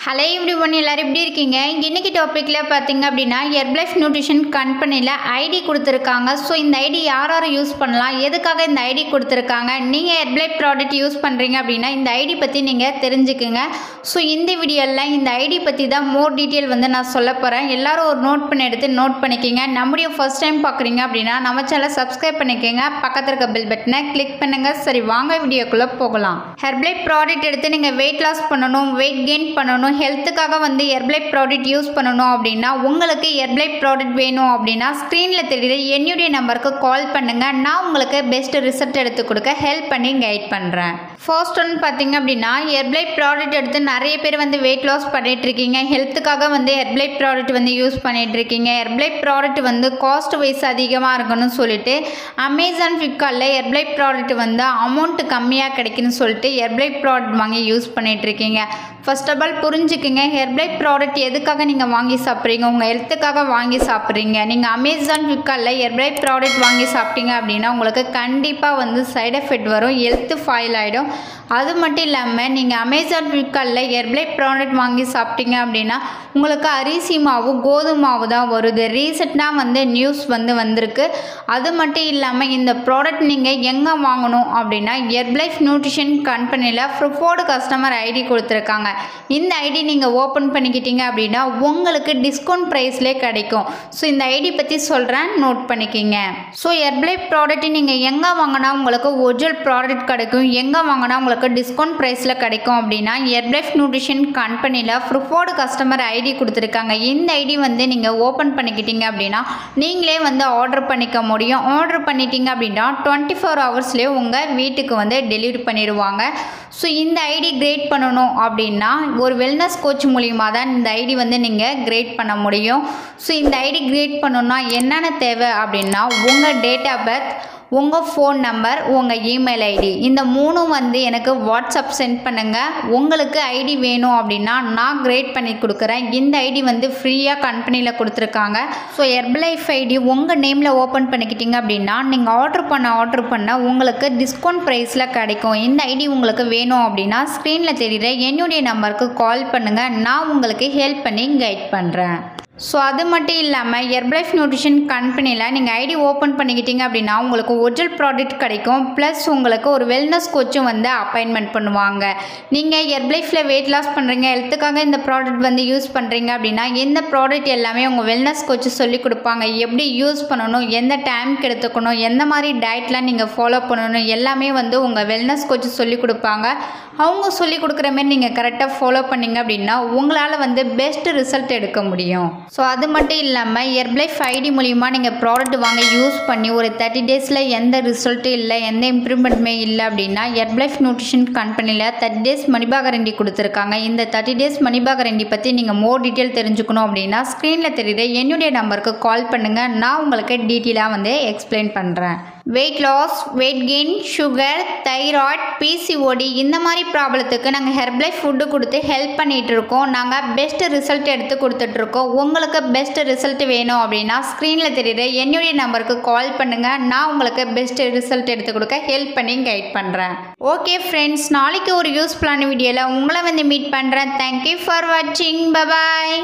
Hello everyone, எல்லாரும் எப்படி இருக்கீங்க? இன்னைக்கு டாப்பிக்கில் பார்த்தீங்க அப்படின்னா ஹெர்பலைஃப் நியூட்ரிஷன் கம்பெனியில் ஐடி கொடுத்துருக்காங்க. ஸோ இந்த ஐடி யார் யார் யூஸ் பண்ணலாம், எதுக்காக இந்த ஐடி கொடுத்துருக்காங்க, நீங்கள் ஹெர்பலைஃப் ப்ராடக்ட் யூஸ் பண்ணுறீங்க அப்படின்னா இந்த ஐடி பற்றி நீங்கள் தெரிஞ்சுக்குங்க. ஸோ இந்த வீடியோவில் இந்த ஐடி பற்றி தான் மோர் டீட்டெயில் நான் சொல்ல போகிறேன். எல்லோரும் ஒரு நோட் பண்ணி எடுத்து நோட் பண்ணிக்கோங்க. நம்முடைய ஃபர்ஸ்ட் டைம் பார்க்குறீங்க அப்படின்னா நம்ம சேனலை சப்ஸ்கிரைப் பண்ணிக்கோங்க, பக்கத்தில் இருக்க பெல் பட்டனை கிளிக் பண்ணுங்கள். சரி, வாங்க வீடியோக்குள்ளே போகலாம். ஹெர்பலைஃப் ப்ராடக்ட் எடுத்து நீங்கள் வெயிட் லாஸ் பண்ணணும், வெயிட் கெயின் பண்ணணும், ஹெல்த்துக்காக ஹெர்பலைஃப் ப்ராடக்ட் யூஸ் பண்ணணும் அப்படின்னா உங்களுக்கு ஹெர்பலைஃப் ப்ராடக்ட் வேணும் அப்படின்னா ஸ்க்ரீனில் தெரியுற என்னுடைய நம்பருக்கு கால் பண்ணுங்கள். நான் உங்களுக்கு பெஸ்ட் ரிசல்ட் எடுத்து கொடுக்க ஹெல்ப் பண்ணி கைட் பண்ணுறேன். ஃபர்ஸ்ட் ஒன் பார்த்தீங்க அப்படின்னா ஹெர்பலைஃப் ப்ராடக்ட் எடுத்து நிறைய பேர் வெயிட் லாஸ் பண்ணிட்டு இருக்கீங்க, ஹெல்த்துக்காக ஹெர்பலைஃப் ப்ராடக்ட் யூஸ் பண்ணிட்டு இருக்கீங்க. ஹெர்பலைஃப் ப்ராடக்ட் காஸ்ட் வைஸ் அதிகமாக இருக்கணும்னு சொல்லிட்டு அமேசான் ஃப்ளிப்கார்ட்டில் ஹெர்பலைஃப் ப்ராடக்ட் அமௌண்ட் கம்மியாக கிடைக்குன்னு சொல்லிட்டு ஹெர்பலைஃப் ப்ராடக்ட் வாங்கி யூஸ் பண்ணிட்டு இருக்கீங்க. ஃபர்ஸ்ட் ஆஃப் ஆல் புரிஞ்சுக்குங்க, ஹெர்பலைஃப் ப்ராடக்ட் எதுக்காக நீங்கள் வாங்கி சாப்பிட்றீங்க, உங்கள் ஹெல்த்துக்காக வாங்கி சாப்பிட்றீங்க. நீங்கள் அமேசான் ஃப்ளிப்கார்ட்டில் ஹெர்பலைஃப் ப்ராடக்ட் வாங்கி சாப்பிட்டீங்க அப்படின்னா உங்களுக்கு கண்டிப்பாக சைடு எஃபெக்ட் வரும், ஹெல்த்து ஃபாயில் ஆகிடும். அது மட்டும் இல்லாமல் நீங்கள் அமேசான் ஃப்ளிப்கார்ட்டில் ஹெர்பலைஃப் ப்ராடக்ட் வாங்கி சாப்பிட்டீங்க அப்படின்னா உங்களுக்கு அரிசி மாவு கோதுமை மாவு தான் வருது. ரீசெண்டாக நியூஸ் வந்திருக்கு. அது மட்டும் இல்லாமல் இந்த ப்ராடக்ட் நீங்கள் எங்கே வாங்கணும் அப்படின்னா ஹெர்பலைஃப் நியூட்ரிஷன் கம்பெனியில் ப்ரிஃபர்டு கஸ்டமர் ஐடி கொடுத்துருக்காங்க. இந்த ஐடி நீங்கள் ஓப்பன் பண்ணிக்கிட்டீங்க அப்படின்னா உங்களுக்கு டிஸ்கவுண்ட் ப்ரைஸ்லேயே கிடைக்கும். ஸோ இந்த ஐடி பற்றி சொல்கிறேன், நோட் பண்ணிக்கிங்க. ஸோ ஹெர்பலைஃப் ப்ராடக்ட் நீங்கள் எங்கே வாங்கினா உங்களுக்கு ஒரிஜினல் ப்ராடக்ட் கிடைக்கும், எங்கே வாங்கினா உங்களுக்கு டிஸ்கவுண்ட் ப்ரைஸில் கிடைக்கும் அப்படின்னா ஹெர்பலைஃப் நியூட்ரிஷன் கம்பெனியில் ப்ரிஃபர்டு கஸ்டமர் ஐடி கொடுத்துருக்காங்க. இந்த ஐடி நீங்கள் ஓப்பன் பண்ணிக்கிட்டீங்க அப்படின்னா நீங்களே ஆர்டர் பண்ணிக்க முடியும். ஆர்டர் பண்ணிட்டீங்க அப்படின்னா 24 ஹவர்ஸ்லேயே உங்கள் வீட்டுக்கு டெலிவரி பண்ணிடுவாங்க. ஸோ இந்த ஐடி கிரியேட் பண்ணணும் அப்படின்னா ஒரு வெல்னஸ் கோச் மூலிமா தான் இந்த ஐடி நீங்கள் கிரியேட் பண்ண முடியும். ஸோ இந்த ஐடி கிரியேட் பண்ணணும்னா என்னென்ன தேவை அப்படின்னா உங்கள் டேட் ஆஃப் பர்த், உங்கள் ஃபோன் நம்பர், உங்கள் இமெயில் ஐடி, இந்த மூணும் எனக்கு வாட்ஸ்அப் சென்ட் பண்ணுங்கள். உங்களுக்கு ஐடி வேணும் அப்படின்னா நான் கிரியேட் பண்ணி கொடுக்குறேன். இந்த ஐடி ஃப்ரீயாக கம்பெனியில் கொடுத்துருக்காங்க. ஸோ ஹெர்பலைஃப் ஐடி உங்கள் நேமில் ஓப்பன் பண்ணிக்கிட்டீங்க அப்படின்னா நீங்கள் ஆர்டர் பண்ண உங்களுக்கு டிஸ்கவுண்ட் ப்ரைஸில் கிடைக்கும். இந்த ஐடி உங்களுக்கு வேணும் அப்படின்னா ஸ்க்ரீனில் தெரியுற என்னுடைய நம்பருக்கு கால் பண்ணுங்கள், நான் உங்களுக்கு ஹெல்ப் பண்ணி கைட் பண்ணுறேன். ஸோ அது மட்டும் இல்லாமல் ஹெர்பலைஃப் நியூட்ரிஷன் கம்பெனியில் நீங்கள் ஐடி ஓப்பன் பண்ணிக்கிட்டீங்க அப்படின்னா உங்களுக்கு ஒரிஜினல் ப்ராடக்ட் கிடைக்கும். ப்ளஸ் உங்களுக்கு ஒரு வெல்னஸ் கோச்சும் அப்பாயின்மெண்ட் பண்ணுவாங்க. நீங்கள் ஹெர்பலைஃபில் வெயிட் லாஸ் பண்ணுறீங்க, ஹெல்த்துக்காக இந்த ப்ராடக்ட் யூஸ் பண்ணுறீங்க அப்படின்னா இந்த ப்ராடக்ட் எல்லாமே உங்கள் வெல்னஸ் கோச்சு சொல்லி கொடுப்பாங்க. எப்படி யூஸ் பண்ணணும், எந்த டைமுக்கு எடுத்துக்கணும், எந்த மாதிரி டயட்லாம் நீங்கள் ஃபாலோ பண்ணணும் எல்லாமே உங்கள் வெல்னஸ் கோச்சு சொல்லி கொடுப்பாங்க. அவங்க சொல்லி கொடுக்குற மாதிரி நீங்கள் கரெக்டாக ஃபாலோ பண்ணிங்க அப்படின்னா உங்களால் பெஸ்ட் ரிசல்ட் எடுக்க முடியும். ஸோ அது மட்டும் இல்லாமல் ஹெர்பலைஃப் ஐடி மூலிமா நீங்கள் ப்ராடக்ட் வாங்க யூஸ் பண்ணி ஒரு 30 டேஸில் எந்த ரிசல்ட்டும் இல்லை, எந்த இம்ப்ரூவ்மெண்ட்டுமே இல்லை அப்படின்னா ஹெர்பலைஃப் நியூட்ரிஷன் கம்பெனியில் 30 டேஸ் மணி பேக் கேரண்டி கொடுத்துருக்காங்க. இந்த 30 டேஸ் மணி பேக் கேரண்டி பற்றி நீங்கள் மோர் டீட்டெயில் தெரிஞ்சுக்கணும் அப்படின்னா ஸ்க்ரீனில் தெரியுற என்னுடைய நம்பருக்கு கால் பண்ணுங்கள், நான் உங்களுக்கு டீட்டெயிலாக எக்ஸ்பிளைன் பண்ணுறேன். Weight loss, weight gain, sugar, thyroid, PCOD இந்த மாதிரி ப்ராப்ளத்துக்கு நாங்கள் ஹெர்பலைஃப் ஃபுட்டு கொடுத்து ஹெல்ப் பண்ணிகிட்டு இருக்கோம். நாங்கள் பெஸ்ட் ரிசல்ட் எடுத்து கொடுத்துட்ருக்கோம். உங்களுக்கு பெஸ்ட் ரிசல்ட் வேணும் அப்படின்னா ஸ்க்ரீனில் தெரியுற என்னுடைய நம்பருக்கு கால் பண்ணுங்கள், நான் உங்களுக்கு பெஸ்ட் ரிசல்ட் எடுத்து கொடுக்க ஹெல்ப் பண்ணி கைட் பண்ணுறேன். ஓகே ஃப்ரெண்ட்ஸ், நாளைக்கு ஒரு யூஸ்ஃபுல்லான வீடியோவில் உங்களை மீட் பண்ணுறேன். தேங்க்யூ ஃபார் வாட்சிங். Bye bye.